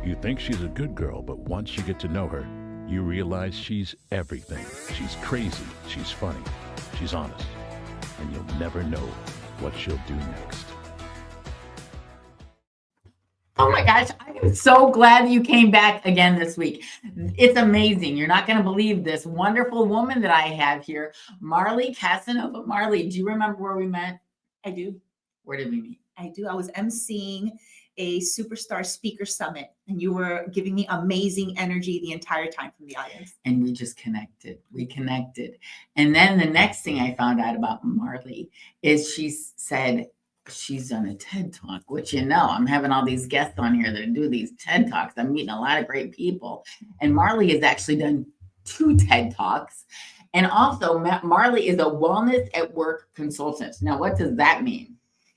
You think she's a good girl, but once you get to know her, you realize she's everything. She's crazy, she's funny, she's honest, and you'll never know what she'll do next. Oh my gosh, I am so glad you came back again this week. It's amazing. You're not going to believe this wonderful woman that I have here, Marley Casanova. Marley, do you remember where we met? I do. Where did we meet? I do. I was emceeing a superstar speaker summit, and you were giving me amazing energy the entire time from the audience. And we just connected. We connected. And then the next thing I found out about Marley is she said, she's done a TED Talk, which, I'm having all these guests on here that do these TED Talks. I'm meeting a lot of great people. And Marley has actually done 2 TED Talks. And also, Marley is a wellness at work consultant. Now, what does that mean?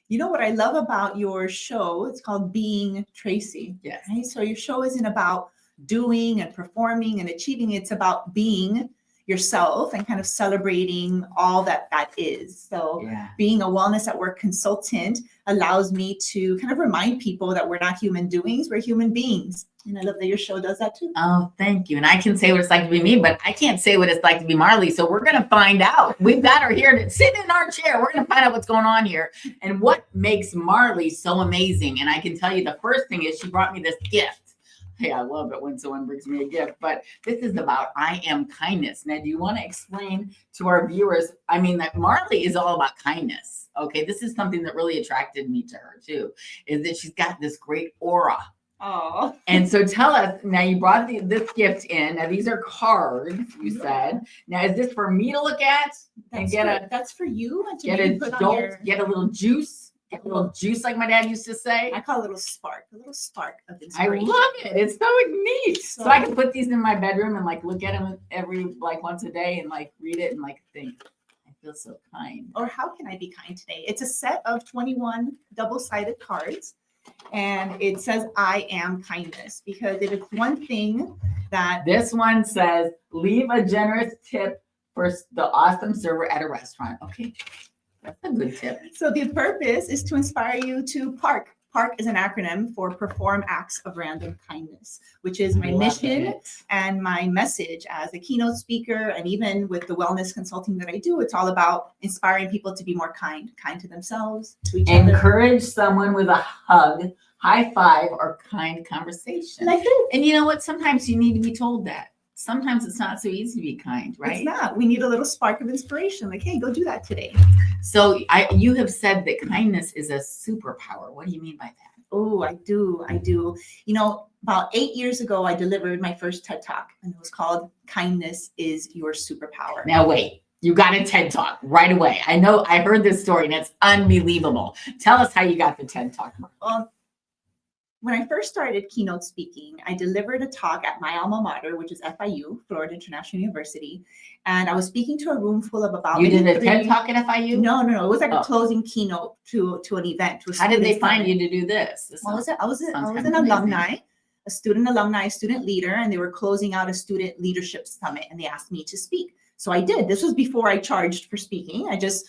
You know what I love about your show? It's called Being Tracy. Yes. Right? So your show isn't about doing and performing and achieving. It's about being yourself and kind of celebrating all that is. So being a wellness at work consultant allows me to kind of remind people that we're not human doings, we're human beings. And I love that your show does that too. Oh, thank you. And I can say what it's like to be me, but I can't say what it's like to be Marley. So we're going to find out. We've got her here to sit in our chair. We're going to find out what's going on here and what makes Marley so amazing. And I can tell you the first thing is she brought me this gift. Hey, I love it when someone brings me a gift, but this is about I am kindness. Now, do you want to explain to our viewers? I mean, that Marley is all about kindness. Okay. This is something that really attracted me to her too, is that she's got this great aura. Oh. And so tell us, now you brought this gift in. Now these are cards, you said. Now is this for me to look at? That's for you. And get a little juice. Get a little juice, like my dad used to say. I call it a little spark of inspiration. I love it. It's so neat. So I can put these in my bedroom and look at them every once a day and read it and think, I feel so kind. Or how can I be kind today? It's a set of 21 double-sided cards. And it says, I am kindness, because it is one thing that this one says, leave a generous tip for the awesome server at a restaurant. Okay. That's a good tip. So the purpose is to inspire you to park. PARK is an acronym for Perform Acts of Random Kindness, which is my mission and my message as a keynote speaker. And even with the wellness consulting that I do, it's all about inspiring people to be more kind to themselves, to each other. Encourage someone with a hug, high five, or kind conversation. Like this. And you know what? Sometimes you need to be told that. Sometimes it's not so easy to be kind, right? It's not. We need a little spark of inspiration. Like, hey, go do that today. So you have said that kindness is a superpower. What do you mean by that? Oh, I do. About 8 years ago, I delivered my first TED Talk, and it was called Kindness is Your Superpower. Now, wait. You got a TED Talk right away. I know. I heard this story, and it's unbelievable. Tell us how you got the TED Talk. When I first started keynote speaking, I delivered a talk at my alma mater, which is FIU, Florida International University. And I was speaking to a room full of about— You did a TED Talk at FIU? No. It was like a closing keynote to an event. How did they find you to do this? I was an alumni, a student leader, and they were closing out a student leadership summit, and they asked me to speak. So I did. This was before I charged for speaking. I just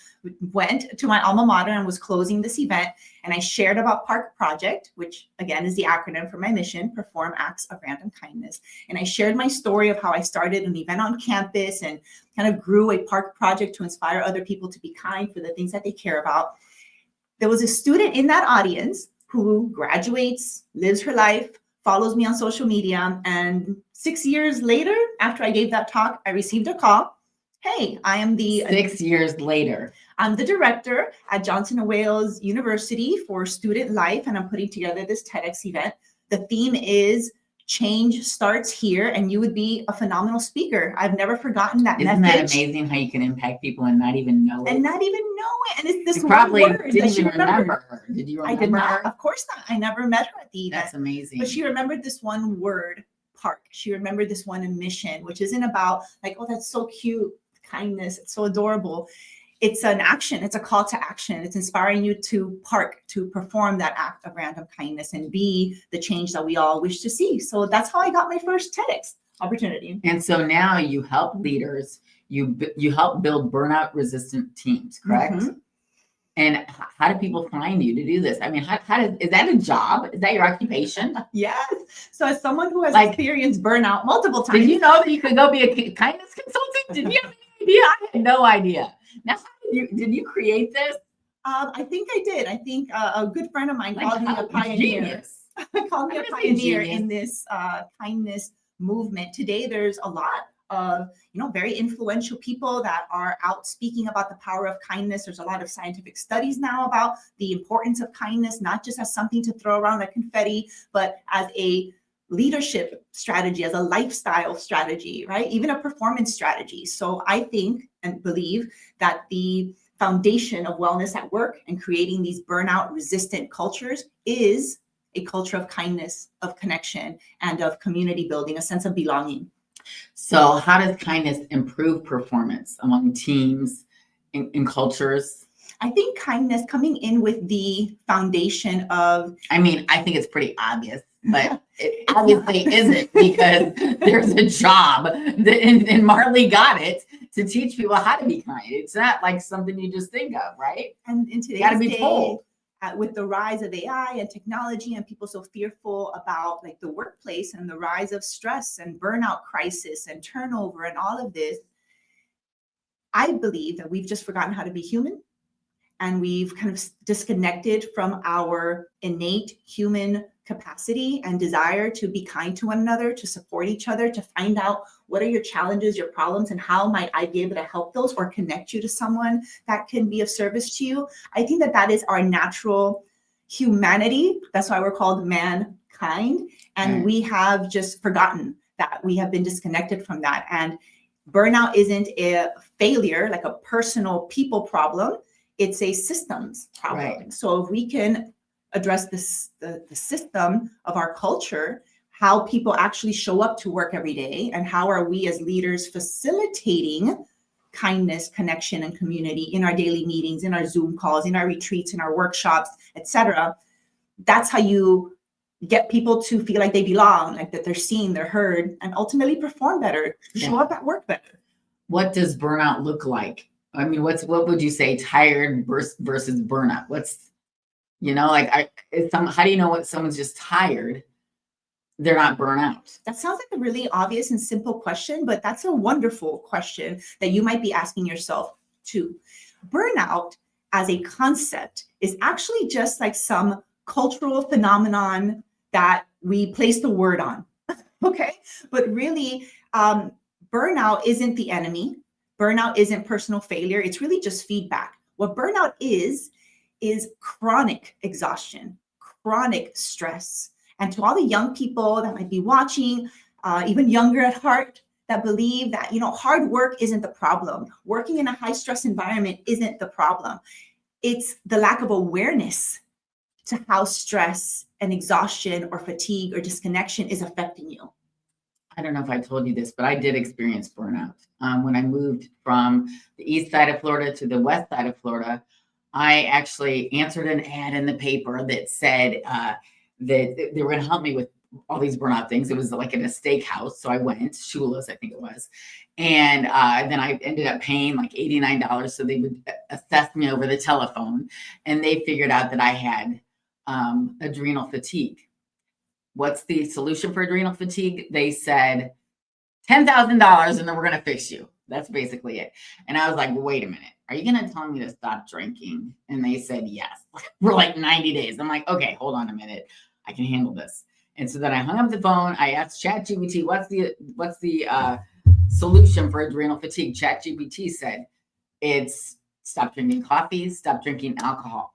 went to my alma mater and was closing this event. And I shared about Park Project, which again is the acronym for my mission, Perform Acts of Random Kindness. And I shared my story of how I started an event on campus and kind of grew a Park Project to inspire other people to be kind for the things that they care about. There was a student in that audience who graduates, lives her life, follows me on social media. And 6 years later, after I gave that talk, I received a call. Hey, I am 6 years later. I'm the director at Johnson & Wales University for Student Life, and I'm putting together this TEDx event. The theme is Change Starts Here, and you would be a phenomenal speaker. I've never forgotten that message. Isn't that amazing how you can impact people and not even know it? And it's this you probably one word didn't that she even remember remembered. her. Did you remember I did not. her? Of course not. I never met her at the event. That's amazing. But she remembered this one word, park. She remembered this one mission, which isn't about oh, that's so cute, kindness. It's so adorable. It's an action. It's a call to action. It's inspiring you to park, to perform that act of random kindness and be the change that we all wish to see. So that's how I got my first TEDx opportunity. And so now you help leaders, you help build burnout resistant teams, correct? Mm-hmm. And how do people find you to do this? I mean, is that a job? Is that your occupation? Yes. So as someone who has Like- experienced burnout multiple times. Did you know that you could go be a kindness consultant? Did you have any idea? I had no idea. Now, did you create this? I think I did. I think a good friend of mine Like, called me a pioneer. genius. Called me a I'm gonna say pioneer genius. in this kindness movement. Today, there's a lot of very influential people that are out speaking about the power of kindness. There's a lot of scientific studies now about the importance of kindness, not just as something to throw around like confetti, but as a leadership strategy, as a lifestyle strategy, right? Even a performance strategy. So I think and believe that the foundation of wellness at work and creating these burnout resistant cultures is a culture of kindness, of connection, and of community building, a sense of belonging. So how does kindness improve performance among teams, in cultures? I think kindness coming in with the foundation of, I mean, I think it's pretty obvious, but it obviously isn't, because there's a job and Marley got it to teach people how to be kind. It's not like something you just think of, right? and in today's Gotta be day, told. with the rise of AI and technology and people so fearful about like the workplace and the rise of stress and burnout crisis and turnover and all of this, I believe that we've just forgotten how to be human, and we've kind of disconnected from our innate human capacity and desire to be kind to one another, to support each other, to find out what are your challenges, your problems, and how might I be able to help those or connect you to someone that can be of service to you. I think that that is our natural humanity. That's why we're called mankind. And we have just forgotten that. We have been disconnected from that. And burnout isn't a failure, like a personal people problem. It's a systems problem. Right. So if we can address this, the system of our culture, how people actually show up to work every day, and how are we as leaders facilitating kindness, connection, and community in our daily meetings, in our Zoom calls, in our retreats, in our workshops, etc. That's how you get people to feel like they belong, like that they're seen, they're heard, and ultimately perform better, show up at work better. What does burnout look like? I mean, what would you say tired versus burnout? What's, how do you know what someone's just tired? They're not burnout. That sounds like a really obvious and simple question, but that's a wonderful question that you might be asking yourself too. Burnout as a concept is actually just like some cultural phenomenon that we place the word on. Okay. But really, burnout isn't the enemy. Burnout isn't personal failure. It's really just feedback. What burnout is chronic exhaustion, chronic stress. And to all the young people that might be watching, even younger at heart, that believe that, hard work isn't the problem. Working in a high stress environment isn't the problem. It's the lack of awareness to how stress and exhaustion or fatigue or disconnection is affecting you. I don't know if I told you this, but I did experience burnout. When I moved from the east side of Florida to the west side of Florida, I actually answered an ad in the paper that said that they were going to help me with all these burnout things. It was like in a steakhouse. So I went, Shula's, I think it was. And then I ended up paying like $89. So they would assess me over the telephone, and they figured out that I had adrenal fatigue. What's the solution for adrenal fatigue? They said $10,000 and then we're going to fix you. That's basically it. And I was like, wait a minute. Are you going to tell me to stop drinking? And they said, yes, for like 90 days. I'm like, okay, hold on a minute. I can handle this. And so then I hung up the phone. I asked ChatGPT, what's the solution for adrenal fatigue? ChatGPT said, it's stop drinking coffee, stop drinking alcohol.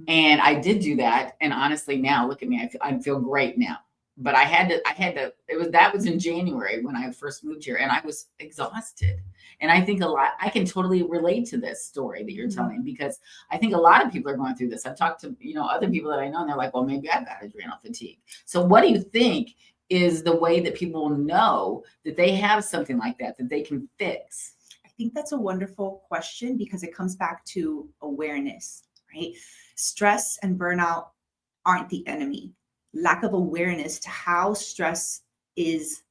And I did do that. And honestly, now look at me, I feel great now. But that was in January when I first moved here, and I was exhausted. And I think I can totally relate to this story that you're telling, because I think a lot of people are going through this. I've talked to, other people that I know, and they're like, well, maybe I've got adrenal fatigue. So what do you think is the way that people know that they have something like that they can fix? I think that's a wonderful question, because it comes back to awareness, right? Stress and burnout aren't the enemy. Lack of awareness to how stress is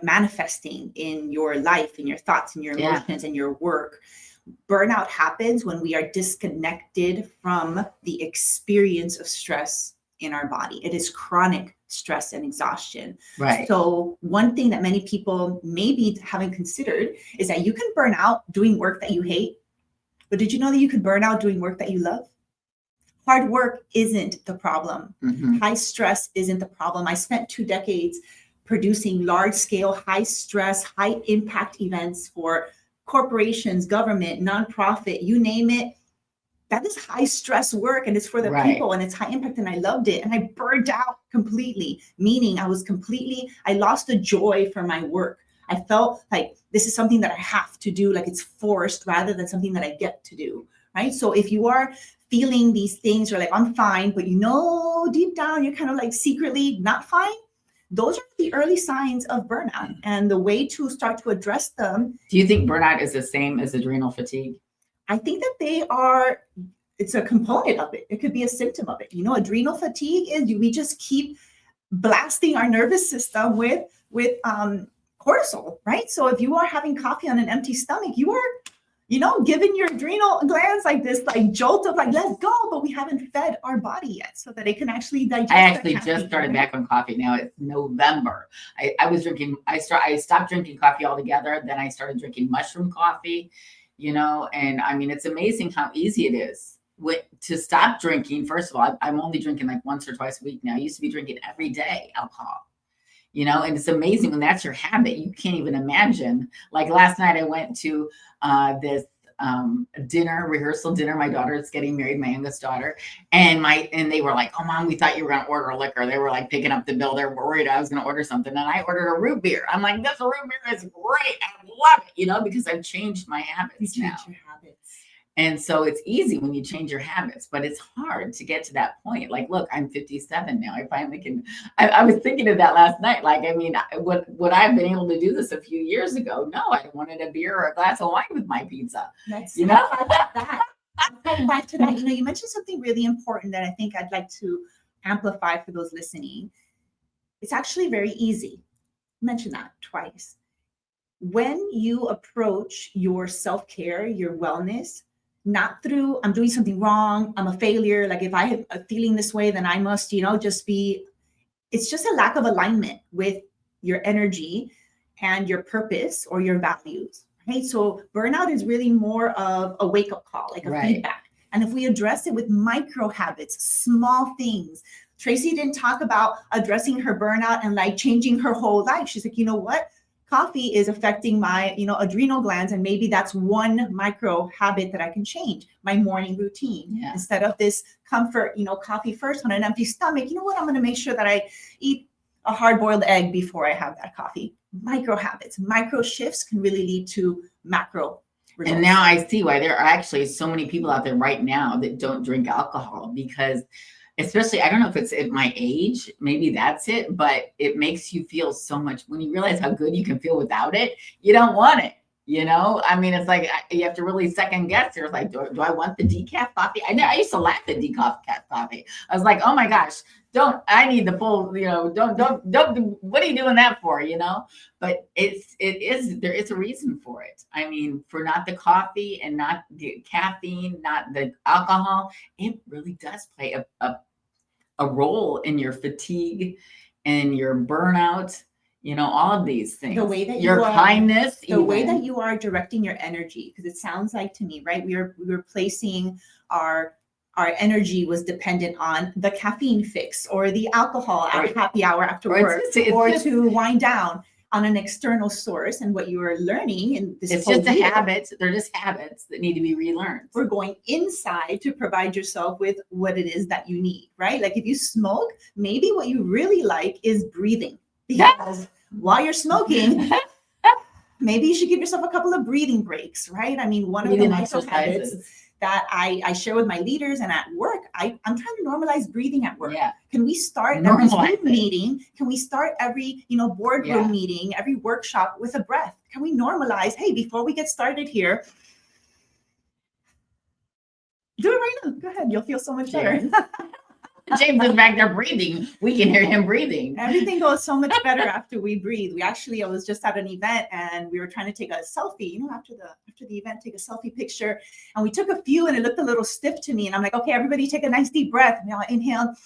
manifesting in your life, in your thoughts, in your emotions, and your work Burnout happens when we are disconnected from the experience of stress in our body. It is chronic stress and exhaustion. Right. So one thing that many people maybe haven't considered is that you can burn out doing work that you hate. But did you know that you could burn out doing work that you love? Hard work isn't the problem. Mhm. High stress isn't the problem. I spent 2 decades producing large scale, high stress, high impact events for corporations, government, nonprofit, you name it. That is high stress work, and it's for the Right. people, and it's high impact, and I loved it. And I burned out completely, meaning I lost the joy for my work. I felt like this is something that I have to do, like it's forced rather than something that I get to do, right? So if you are feeling these things, you're like, I'm fine, but you know, deep down, you're kind of like secretly not fine. Those are the early signs of burnout. And the way to start to address them. Do you think burnout is the same as adrenal fatigue? I think that it's a component of it. It could be a symptom of it. You know, adrenal fatigue is we just keep blasting our nervous system with cortisol, right? So if you are having coffee on an empty stomach, you are, giving your adrenal glands like this, like jolt of like, let's go, but we haven't fed our body yet so that it can actually digest. I actually just started back on coffee. Now it's November. I stopped drinking coffee altogether. Then I started drinking mushroom coffee, and I mean, it's amazing how easy it is to stop drinking. First of all, I'm only drinking like once or twice a week now. I used to be drinking every day alcohol. And it's amazing when that's your habit. You can't even imagine. Like last night I went to this rehearsal dinner. My daughter is getting married, my youngest daughter. And they were like, oh, Mom, we thought you were going to order liquor. They were like picking up the bill. They were worried I was going to order something. And I ordered a root beer. I'm like, this root beer is great. I love it, because I've changed my habits now. Your habits. And so it's easy when you change your habits, but it's hard to get to that point. Like, look, I'm 57 now. I finally can. I was thinking of that last night. Like, I mean, would I have been able to do this a few years ago? No, I wanted a beer or a glass of wine with my pizza. Let's talk about that. Going back to that, you mentioned something really important that I think I'd like to amplify for those listening. It's actually very easy. Mention that twice. When you approach your self-care, your wellness, not through, I'm doing something wrong, I'm a failure. Like if I have a feeling this way, then I must, it's just a lack of alignment with your energy and your purpose or your values, right? So burnout is really more of a wake-up call, like a feedback. And if we address it with micro habits, small things. Tracy didn't talk about addressing her burnout and like changing her whole life. She's like, you know what? Coffee is affecting my, adrenal glands. And maybe that's one micro habit that I can change, my morning routine. Yeah. Instead of this comfort, coffee first on an empty stomach, you know what? I'm going to make sure that I eat a hard-boiled egg before I have that coffee. Micro habits, micro shifts can really lead to macro results. And now I see why there are actually so many people out there right now that don't drink alcohol, because especially, I don't know if it's at my age, maybe that's it, but it makes you feel so much when you realize how good you can feel without it, you don't want it. I mean, it's like, you have to really second guess. You're like, do I want the decaf coffee? I used to laugh at decaf coffee. I was like, oh my gosh, I need the full, don't, what are you doing that for? But there is a reason for it. I mean, for not the coffee and not the caffeine, not the alcohol, it really does play a role in your fatigue and your burnout. All of these things. The way that your kindness, the way that you are directing your energy, because it sounds like to me, right? We were placing our energy was dependent on the caffeine fix or the alcohol at happy hour after work, or to wind down on an external source. And what you are learning in this, it's just a habit. They're just habits that need to be relearned. We're going inside to provide yourself with what it is that you need, right? Like if you smoke, maybe what you really like is breathing, because while you're smoking, maybe you should give yourself a couple of breathing breaks, right? I mean, one of the micro habits that I share with my leaders and at work, I'm trying to normalize breathing at work. Yeah. Can we start every Zoom meeting? Can we start every, boardroom meeting, every workshop with a breath? Can we normalize, hey, before we get started here, do it right now. Go ahead. You'll feel so much better. James is back there breathing. We can hear him breathing. Everything goes so much better after we breathe. I was just at an event and we were trying to take a selfie, after the event, take a selfie picture. And we took a few and it looked a little stiff to me. And I'm like, okay, everybody take a nice deep breath. And I inhaled.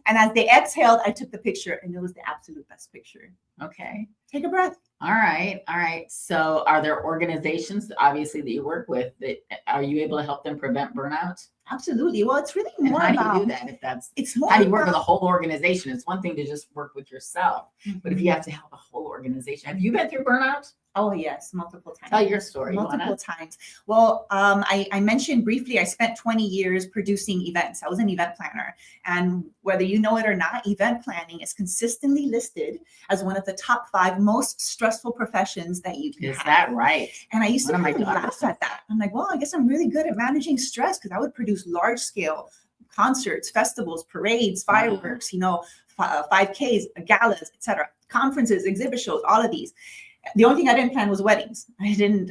And as they exhaled, I took the picture and it was the absolute best picture. Okay. Take a breath. All right. All right. So are there organizations, obviously, that you work with, that are you able to help them prevent burnout? Absolutely. Well, it's really And more how do about you do that? If that's it's more how do you work about, with a whole organization? It's one thing to just work with yourself, but if you have to help a whole organization, have you been through burnout? Oh yes, multiple times. Tell your story. Multiple times. Well, I mentioned briefly, I spent 20 years producing events. I was an event planner. And whether you know it or not, event planning is consistently listed as one of the top 5 most stressful professions that you can Is have. that right? And I used to One of my kind of laugh at that. I'm like, well, I guess I'm really good at managing stress because I would produce large scale concerts, festivals, parades, fireworks, 5Ks, galas, etc., conferences, exhibit shows, all of these. The only thing I didn't plan was weddings. I did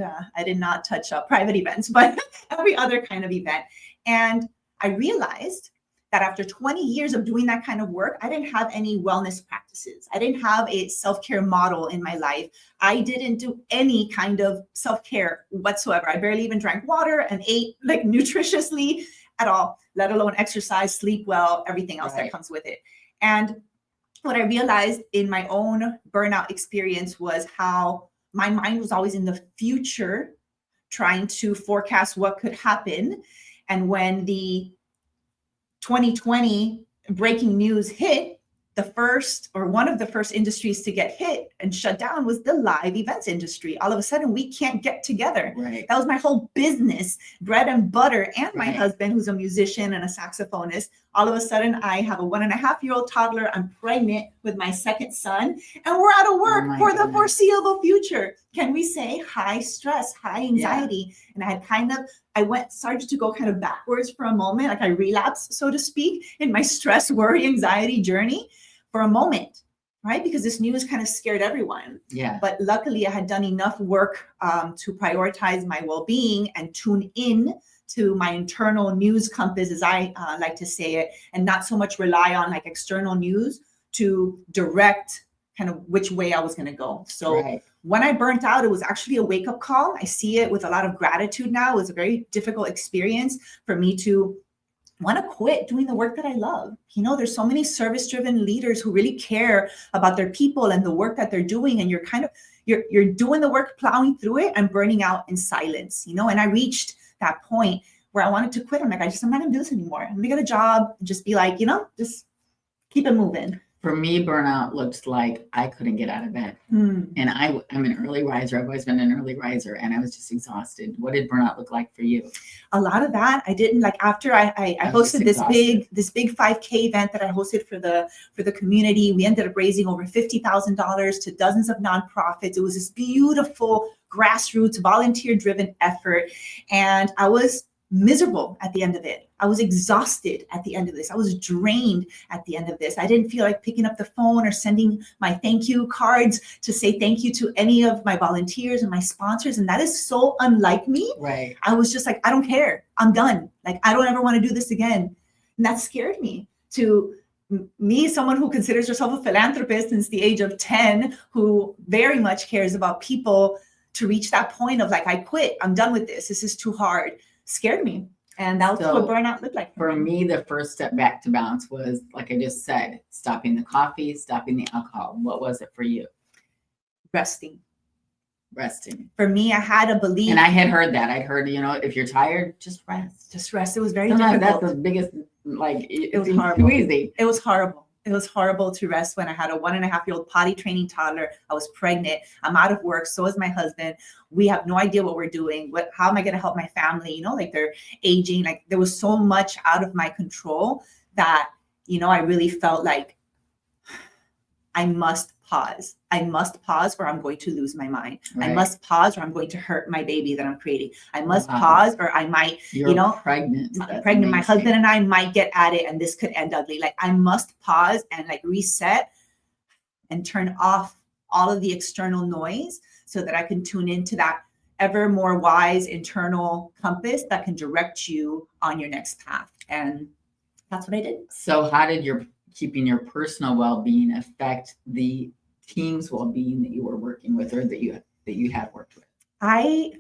not touch private events, but every other kind of event. And I realized that after 20 years of doing that kind of work, I didn't have any wellness practices. I didn't have a self-care model in my life. I didn't do any kind of self-care whatsoever. I barely even drank water and ate like nutritiously at all, let alone exercise, sleep well, everything else that comes with it. And what I realized in my own burnout experience was how my mind was always in the future, trying to forecast what could happen. And when the 2020 breaking news hit, one of the first industries to get hit and shut down was the live events industry. All of a sudden, we can't get together. Right. That was my whole business, bread and butter. And my husband, who's a musician and a saxophonist. All of a sudden, I have a 1.5-year-old toddler. I'm pregnant with my second son, and we're out of work for the foreseeable future. Can we say high stress, high anxiety? And I started to go kind of backwards for a moment, like I relapsed, so to speak, in my stress, worry, anxiety journey for a moment, right? Because this news kind of scared everyone. Yeah. But luckily, I had done enough work to prioritize my well-being and tune in to my internal news compass, as I like to say it, and not so much rely on like external news to direct kind of which way I was going to go. So when I burnt out, it was actually a wake-up call. I see it with a lot of gratitude now. It was a very difficult experience for me to want to quit doing the work that I love. There's so many service-driven leaders who really care about their people and the work that they're doing. And you're doing the work, plowing through it and burning out in silence, and I reached that point where I wanted to quit. I'm like, I'm not going to do this anymore. I'm going to get a job and just be like, just keep it moving. For me, burnout looked like I couldn't get out of bed. And I'm an early riser. I've always been an early riser, and I was just exhausted. What did burnout look like for you? A lot of that. I didn't like after I hosted this big 5K event that I hosted for the community. We ended up raising over $50,000 to dozens of nonprofits. It was this beautiful grassroots volunteer-driven effort, and I was miserable at the end of it. I was exhausted at the end of this. I was drained at the end of this. I didn't feel like picking up the phone or sending my thank you cards to say thank you to any of my volunteers and my sponsors. And that is so unlike me. Right. I was just like, I don't care. I'm done. Like, I don't ever want to do this again. And that scared me. To me, someone who considers herself a philanthropist since the age of 10, who very much cares about people, to reach that point of like, I quit. I'm done with this. This is too hard. Scared me. And that was what burnout looked like. For me, the first step back to balance was, like I just said, stopping the coffee, stopping the alcohol. What was it for you? Resting. For me, I had a belief. And I had heard that. I'd heard, if you're tired, just rest. It was very difficult. That's the biggest, it was horrible. Too easy. It was horrible. It was horrible to rest when I had a 1.5-year-old potty training toddler. I was pregnant. I'm out of work. So is my husband. We have no idea what we're doing. How am I going to help my family? Like they're aging. Like there was so much out of my control that, I really felt like I must pause. I must pause or I'm going to lose my mind. Right. I must pause or I'm going to hurt my baby that I'm creating. I must pause or I might, You're pregnant. My husband and I might get at it and this could end ugly. Like I must pause and like reset and turn off all of the external noise so that I can tune into that ever more wise internal compass that can direct you on your next path. And That's what I did. So how did your keeping your personal well-being affect the team's well-being that you were working with, or that you had worked with?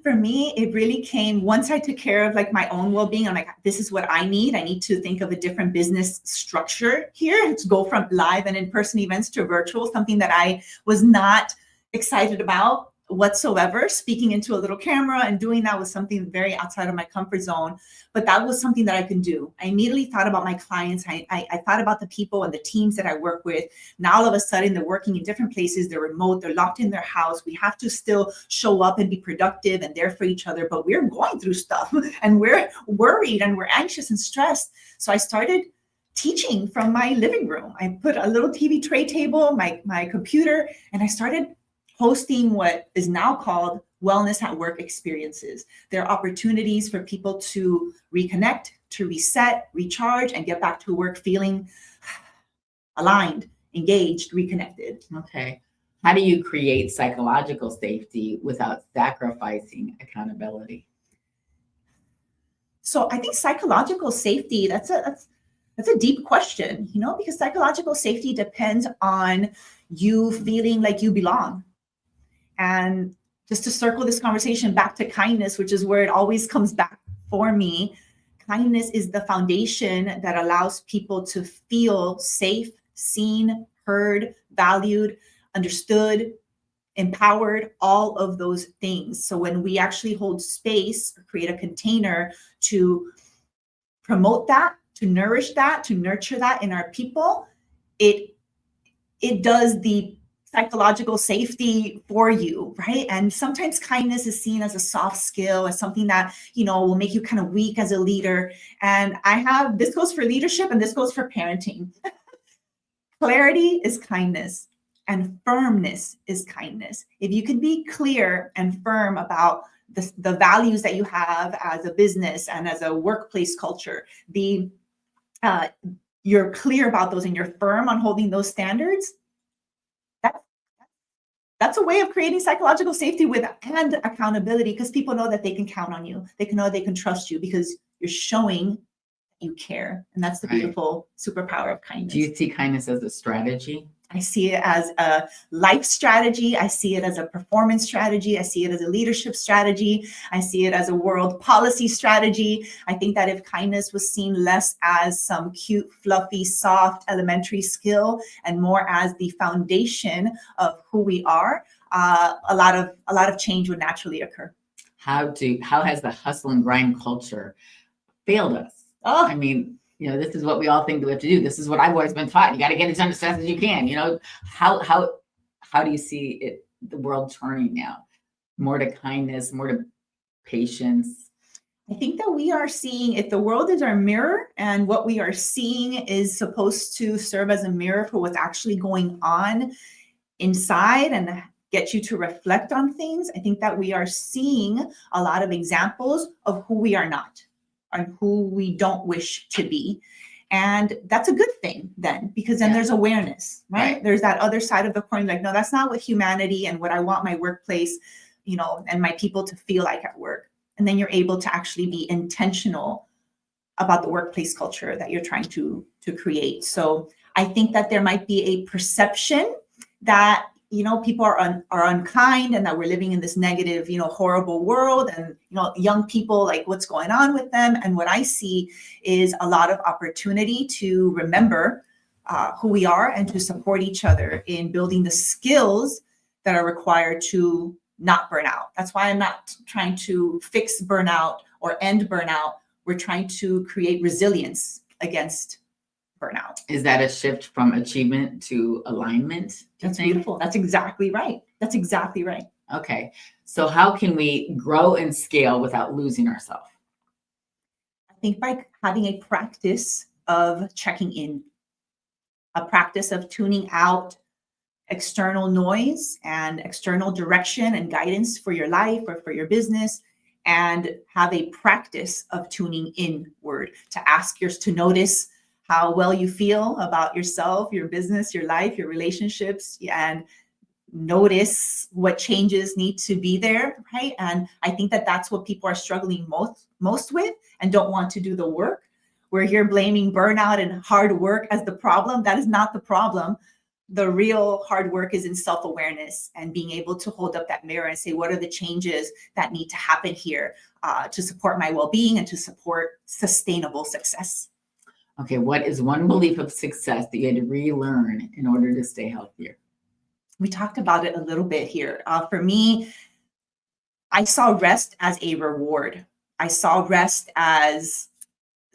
For me, it really came once I took care of like my own well-being. I'm like, this is what I need. I need to think of a different business structure here to go from live and in-person events to virtual, something that I was not excited about whatsoever. Speaking into a little camera and doing that was something very outside of my comfort zone, but that was something that I can do. I immediately thought about my clients. I thought about the people and the teams that I work with. Now all of a sudden they're working in different places, they're remote, they're locked in their house. We have to still show up and be productive and there for each other, but we're going through stuff and we're worried and we're anxious and stressed. So I started teaching from my living room. I put a little TV tray table, my computer, and I started hosting what is now called wellness at work experiences. There are opportunities for people to reconnect, to reset, recharge, and get back to work feeling aligned, engaged, reconnected. Okay. How do you create psychological safety without sacrificing accountability? So I think psychological safety, that's a deep question, because psychological safety depends on you feeling like you belong. And just to circle this conversation back to kindness, which is where it always comes back for me, kindness is the foundation that allows people to feel safe, seen, heard, valued, understood, empowered, all of those things. So when we actually hold space or create a container to promote that, to nourish that, to nurture that in our people, it does the psychological safety for you, right? And sometimes kindness is seen as a soft skill, as something that, will make you kind of weak as a leader. And this goes for leadership and this goes for parenting. Clarity is kindness and firmness is kindness. If you can be clear and firm about the values that you have as a business and as a workplace culture, you're clear about those and you're firm on holding those standards, that's a way of creating psychological safety and accountability, because people know that they can count on you. They can know they can trust you because you're showing you care. And that's the beautiful superpower of kindness. Do you see kindness as a strategy? I see it as a life strategy. I see it as a performance strategy. I see it as a leadership strategy. I see it as a world policy strategy. I think that if kindness was seen less as some cute, fluffy, soft, elementary skill and more as the foundation of who we are, a lot of change would naturally occur. How has the hustle and grind culture failed us? Oh, I mean, this is what we all think that we have to do. This is what I've always been taught. You got to get it done as fast as you can. How do you see the world turning now? More to kindness, more to patience. I think that we are seeing, if the world is our mirror and what we are seeing is supposed to serve as a mirror for what's actually going on inside and get you to reflect on things, I think that we are seeing a lot of examples of who we are not and who we don't wish to be. And that's a good thing then, because then there's awareness, right? There's that other side of the coin, like, no, that's not what humanity and what I want my workplace, and my people to feel like at work. And then you're able to actually be intentional about the workplace culture that you're trying to create. So I think that there might be a perception that people are unkind and that we're living in this negative, horrible world, and, young people, like, what's going on with them? And what I see is a lot of opportunity to remember who we are and to support each other in building the skills that are required to not burn out. That's why I'm not trying to fix burnout or end burnout. We're trying to create resilience against burnout. Is that a shift from achievement to alignment? That's beautiful. That's exactly right. That's exactly right. Okay. So how can we grow and scale without losing ourselves? I think by having a practice of checking in, a practice of tuning out external noise and external direction and guidance for your life or for your business, and have a practice of tuning inward, to notice how well you feel about yourself, your business, your life, your relationships, and notice what changes need to be there, right? And I think that that's what people are struggling most with and don't want to do the work. we're here blaming burnout and hard work as the problem. That is not the problem. The real hard work is in self-awareness and being able to hold up that mirror and say, what are the changes that need to happen here to support my well-being and to support sustainable success? Okay, what is one belief of success that you had to relearn in order to stay healthier? We talked about it a little bit here. For me, I saw rest as a reward. I saw rest as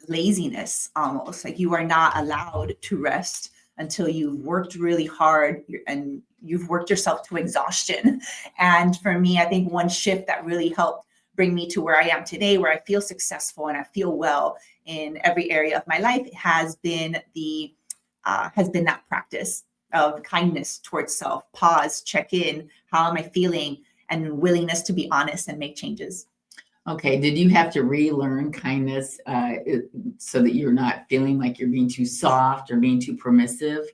laziness, almost like you are not allowed to rest until you've worked really hard and you've worked yourself to exhaustion. And for me, I think one shift that really helped bring me to where I am today, where I feel successful and I feel well in every area of my life, has been that practice of kindness towards self. Pause, check in, how am I feeling, and willingness to be honest and make changes. Okay, did you have to relearn kindness so that you're not feeling like you're being too soft or being too permissive?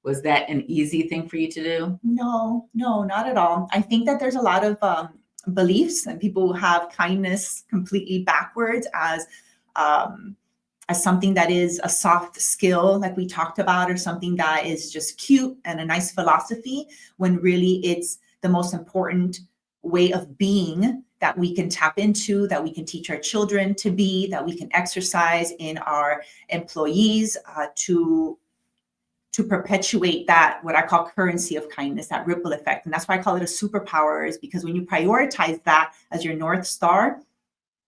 Was that an easy thing for you to do? No, not at all. I think that there's a lot of beliefs, and people have kindness completely backwards as something that is a soft skill, like we talked about, or something that is just cute and a nice philosophy, when really it's the most important way of being that we can tap into, that we can teach our children to be, that we can exercise in our employees to perpetuate that, what I call currency of kindness, that ripple effect. And that's why I call it a superpower, is because when you prioritize that as your North Star,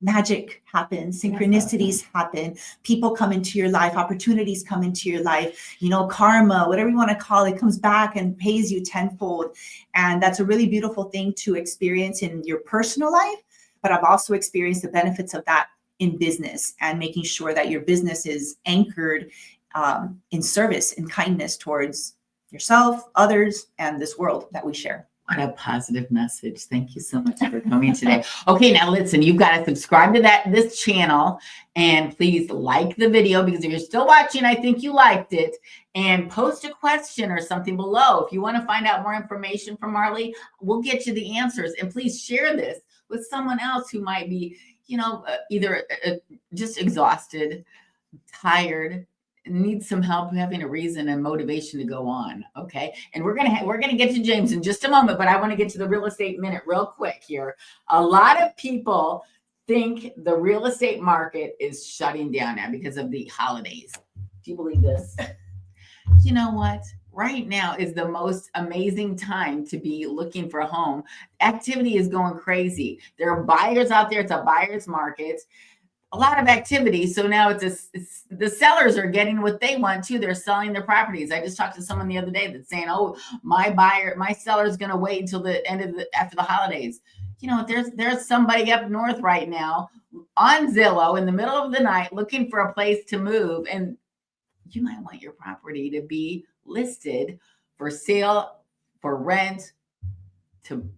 magic happens, synchronicities happen, people come into your life, opportunities come into your life, karma, whatever you want to call it, comes back and pays you tenfold. And that's a really beautiful thing to experience in your personal life. But I've also experienced the benefits of that in business, and making sure that your business is anchored in service and kindness towards yourself, others, and this world that we share. What a positive message. Thank you so much for coming today. Okay, now listen, you've got to subscribe to this channel, and please like the video, because if you're still watching, I think you liked it, and post a question or something below. If you want to find out more information from Marley, we'll get you the answers. And please share this with someone else who might be, either just exhausted, tired, need some help having a reason and motivation to go on. Okay, and we're gonna get to James in just a moment, but I want to get to the real estate minute real quick here. A lot of people think the real estate market is shutting down now because of the holidays. Do you believe this? You know what? Right now is the most amazing time to be looking for a home. Activity is going crazy. There are buyers out there. It's a buyer's market. A lot of activity. So now it's the sellers are getting what they want too. They're selling their properties. I just talked to someone the other day that's saying, "Oh, my seller is going to wait until the end of after the holidays." There's somebody up north right now on Zillow in the middle of the night looking for a place to move, and you might want your property to be listed for sale, for rent, to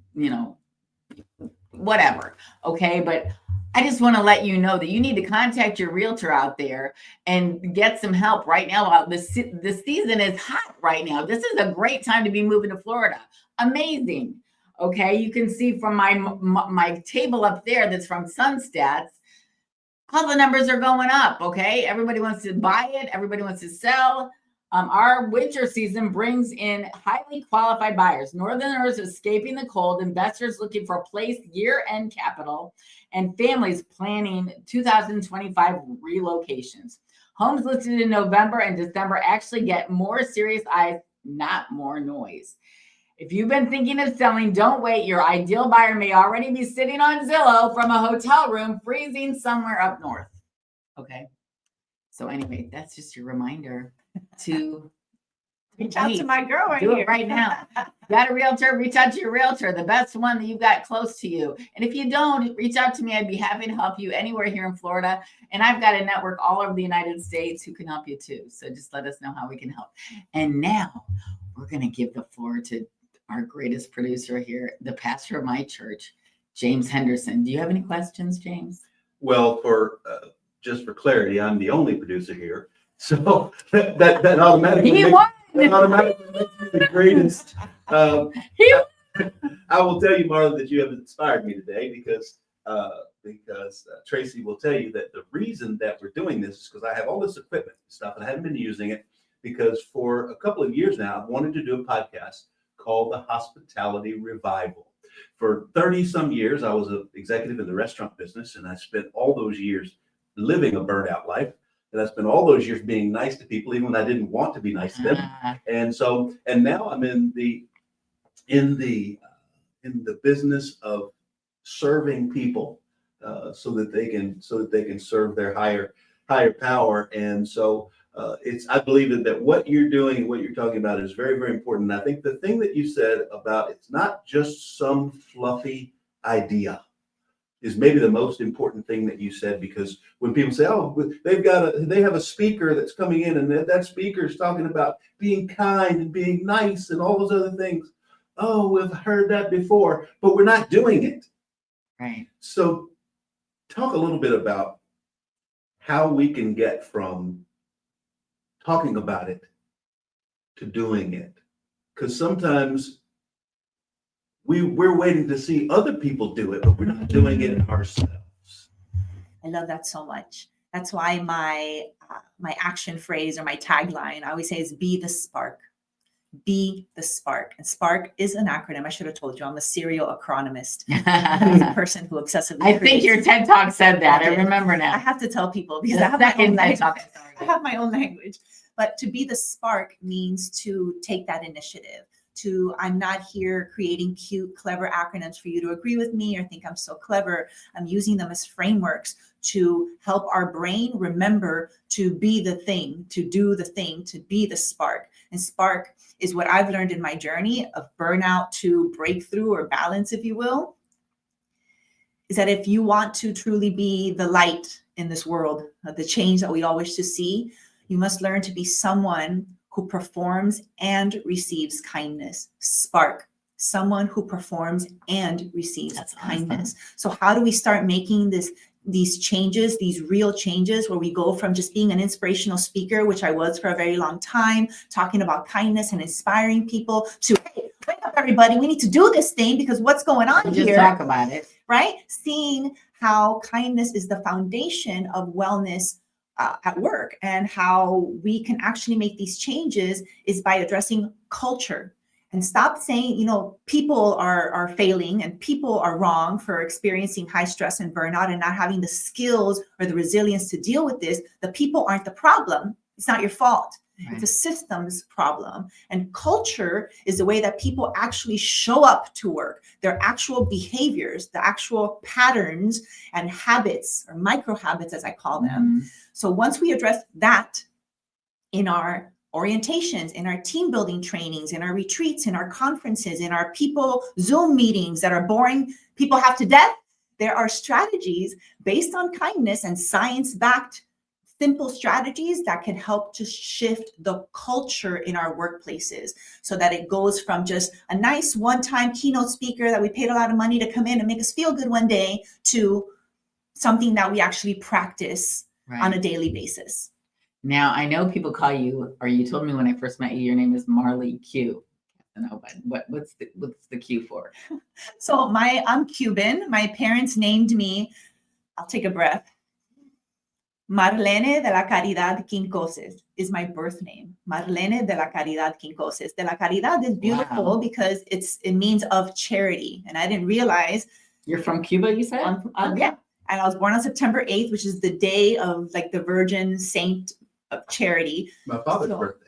whatever. Okay, but I just want to let you know that you need to contact your realtor out there and get some help right now. The season is hot right now. This is a great time to be moving to Florida. Amazing. Okay, you can see from my table up there that's from Sunstats, all the numbers are going up. Okay, everybody wants to buy it. Everybody wants to sell. Our winter season brings in highly qualified buyers, Northerners escaping the cold, investors looking for a place, year-end capital, and families planning 2025 relocations. Homes listed in November and December actually get more serious eyes, not more noise. If you've been thinking of selling, don't wait. Your ideal buyer may already be sitting on Zillow from a hotel room, freezing somewhere up north. Okay. So anyway, that's just your reminder to reach out to my girl right do here. It right now. Got a realtor? Reach out to your realtor, the best one that you've got close to you. And if you don't, reach out to me. I'd be happy to help you anywhere here in Florida. And I've got a network all over the United States who can help you too. So just let us know how we can help. And now we're going to give the floor to our greatest producer here, the pastor of my church, James Henderson. Do you have any questions, James? Well, just for clarity, I'm the only producer here. So that automatically makes me the greatest. I will tell you, Marla, that you have inspired me today, because because Tracy will tell you that the reason that we're doing this is because I have all this equipment and stuff and I haven't been using it because for a couple of years now, I've wanted to do a podcast called The Hospitality Revival. For 30 some years, I was an executive in the restaurant business, and I spent all those years living a burnout life. And I spent all those years being nice to people, even when I didn't want to be nice to them. And now I'm in the business of serving people so that they can serve their higher power. And so I believe that what you're doing and what you're talking about is very, very important. And I think the thing that you said about it's not just some fluffy idea is maybe the most important thing that you said, because when people say, oh, they have a speaker that's coming in and that speaker is talking about being kind and being nice and all those other things. Oh, we've heard that before, but we're not doing it. Right. So talk a little bit about how we can get from talking about it to doing it. Because sometimes we're waiting to see other people do it, but we're not doing it ourselves. I love that so much. That's why my action phrase or my tagline, I always say, is be the spark. Be the spark. And SPARK is an acronym. I should have told you, I'm a serial acronymist. I'm a person who obsessively I think your TED Talk said that. I remember now. I have to tell people because I have my own language. I have my own language. But to be the spark means to take that initiative. I'm not here creating cute, clever acronyms for you to agree with me or think I'm so clever. I'm using them as frameworks to help our brain remember to be the thing, to do the thing, to be the spark. And spark is what I've learned in my journey of burnout to breakthrough or balance, if you will, is that if you want to truly be the light in this world, the change that we all wish to see, you must learn to be someone who performs and receives kindness. Spark, someone who performs and receives kindness. Awesome. So how do we start making these changes, these real changes, where we go from just being an inspirational speaker, which I was for a very long time, talking about kindness and inspiring people, to, hey, wake up everybody, we need to do this thing because what's going on here? Just talk about it. Right? Seeing how kindness is the foundation of wellness at work, and how we can actually make these changes is by addressing culture. And stop saying, people are failing and people are wrong for experiencing high stress and burnout and not having the skills or the resilience to deal with this. The people aren't the problem. It's not your fault. Right. It's a systems problem. And culture is the way that people actually show up to work, their actual behaviors, the actual patterns and habits, or micro habits, as I call them. Mm-hmm. So once we address that in our orientations, in our team building trainings, in our retreats, in our conferences, in our people Zoom meetings that are boring people half to death, there are strategies based on kindness and science-backed simple strategies that can help to shift the culture in our workplaces so that it goes from just a nice one-time keynote speaker that we paid a lot of money to come in and make us feel good one day to something that we actually practice on a daily basis. Now, I know people call you, or you told me when I first met you, your name is Marley Q. What's the Q for? So I'm Cuban. My parents named me, I'll take a breath, Marlene de la Caridad Quincoses is my birth name. Marlene de la Caridad Quincoses. De la Caridad is beautiful because it means of charity. And I didn't realize. You're from Cuba, you said? Yeah. And I was born on September 8th, which is the day of the Virgin Saint of Charity. My father's birthday.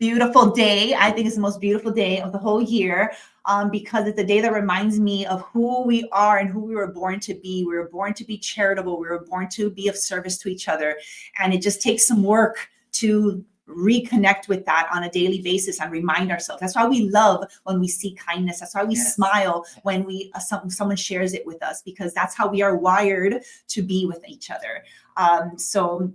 Beautiful day. I think it's the most beautiful day of the whole year because it's a day that reminds me of who we are and who we were born to be. We were born to be charitable. We were born to be of service to each other. And it just takes some work to reconnect with that on a daily basis and remind ourselves. That's why we love when we see kindness. That's why we smile when someone shares it with us, because that's how we are wired to be with each other. So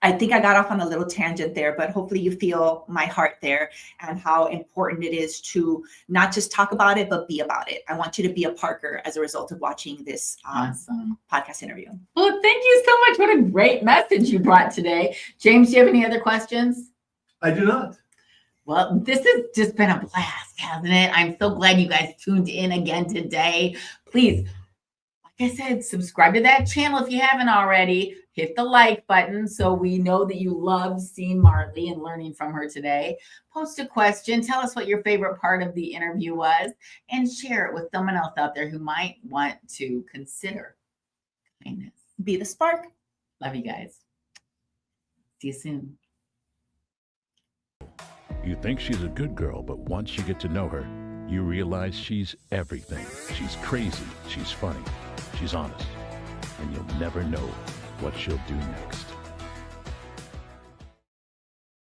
I think I got off on a little tangent there, but hopefully you feel my heart there and how important it is to not just talk about it, but be about it. I want you to be a Parker as a result of watching this awesome podcast interview. Well, thank you so much. What a great message you brought today. James, do you have any other questions? I do not. Well, this has just been a blast, hasn't it? I'm so glad you guys tuned in again today. Please Like I said, subscribe to that channel if you haven't already. Hit the like button so we know that you love seeing Marley and learning from her today. Post a question. Tell us what your favorite part of the interview was and share it with someone else out there who might want to consider kindness. Be the spark. Love you guys. See you soon. You think she's a good girl, but once you get to know her, you realize she's everything. She's crazy, she's funny, she's honest, and you'll never know what she'll do next.